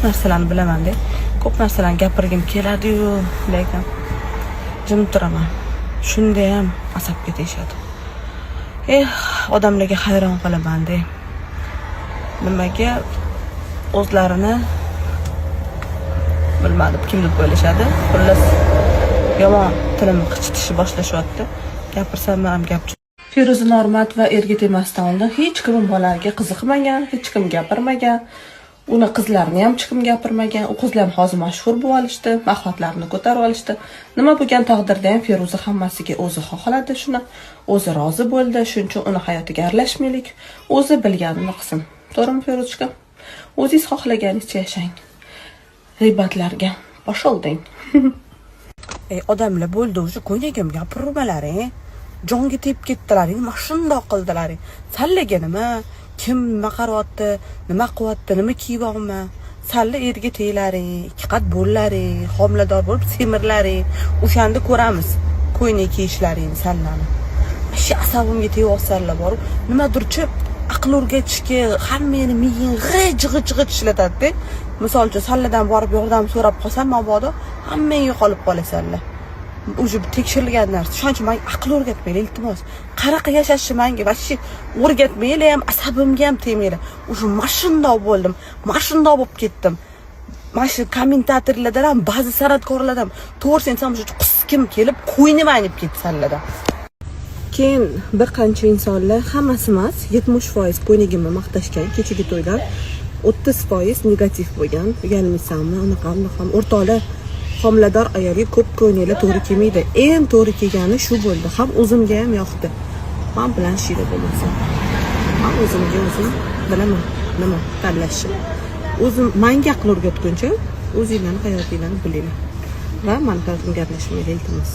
narsalarni bilaman-da. Ko'p narsalarni gapirgim keladi-yu, lekin jim turaman. Shunda ham asabga tegishadi. Odamlarga hayron qolaman-da. Nimaga o'zlarini bilmadim, kim deb o'ylashadi. Xullas yomon tilimni qichitishni boshlashyapti. Gapirsam ham gap. Feruza Normat va erga temasdan oldin hech kim bolalarga qiziqmagan, hech kim gapirmagan. Uni qizlarini ham hech kim gapirmagan. U qizlar ham hozir mashhur bo'lib olishdi, axlatlarini ko'tarib olishdi. Nima bo'lgan taqdirda ham Feruza hammasiga o'zi xohladi shuni. O'zi rozi bo'ldi, shuning uchun uni hayotiga aralashmaylik. O'zi bilganini qilsin. To'g'rimi Feruzka? O'zingiz xohlaganingizcha yashang. G'iybatlarga bosh olding. Odamlar bo'ldi, o'sha ko'ynagim gapirmalaring. Jonga tep ketdilaring, mana shundoq qildilaring. Sallaga nima? Kim nima qaryapti, nima qilyapti, nima kiyibmi? Salla erga teglaring, ikki qat bo'llaring, homilador bo'lib semirlaring. O'shanda ko'ramiz ko'ynak kiyishlaring sallani. Shu asabimga tegib bor. Nimadirchi aql o'rgatishga hammani miying g'ij-g'ij ishlatadi-da. Misol uchun salladan borib yordam so'rab qolsam, mabodo hammang yo'qolib qolasizlar. O'sha tekshirilgan narsa. Shuning uchun menga aql o'rgatmaylik, iltimos. Qanaqa yashashni menga vashi o'rgatmaylik, ham asabimga ham tegmaylik. O'sha mashindoq bo'ldim, mashindoq bo'lib ketdim. Mana shu kommentatorlardan ham, ba'zi san'atkorlardan to'g'ri aytsam, o'sha qiskim kelib qo'yni manib ketdi sallada. Keyin bir qancha insonlar, hammasi emas, 70% ko'ynagimni maqtashgan kechagi to'ydan, 30% negativ bo'lgan. Uyalmaysanmi, unaqa o'rtoqlar homilador ayolga ko'p ko'ynaklar to'g'ri kelmaydi. Eng to'g'ri kelgani shu bo'ldi. Ham o'zimga ham yoqdi. Men bilan shira bo'lmasa. Men o'zimga o'zim bilaman nima tanlashni. O'zim menga aql o'rgatguncha o'zinglarning hayotinglarni bilinglar. Va men bilan gaplashmaylik, iltimos.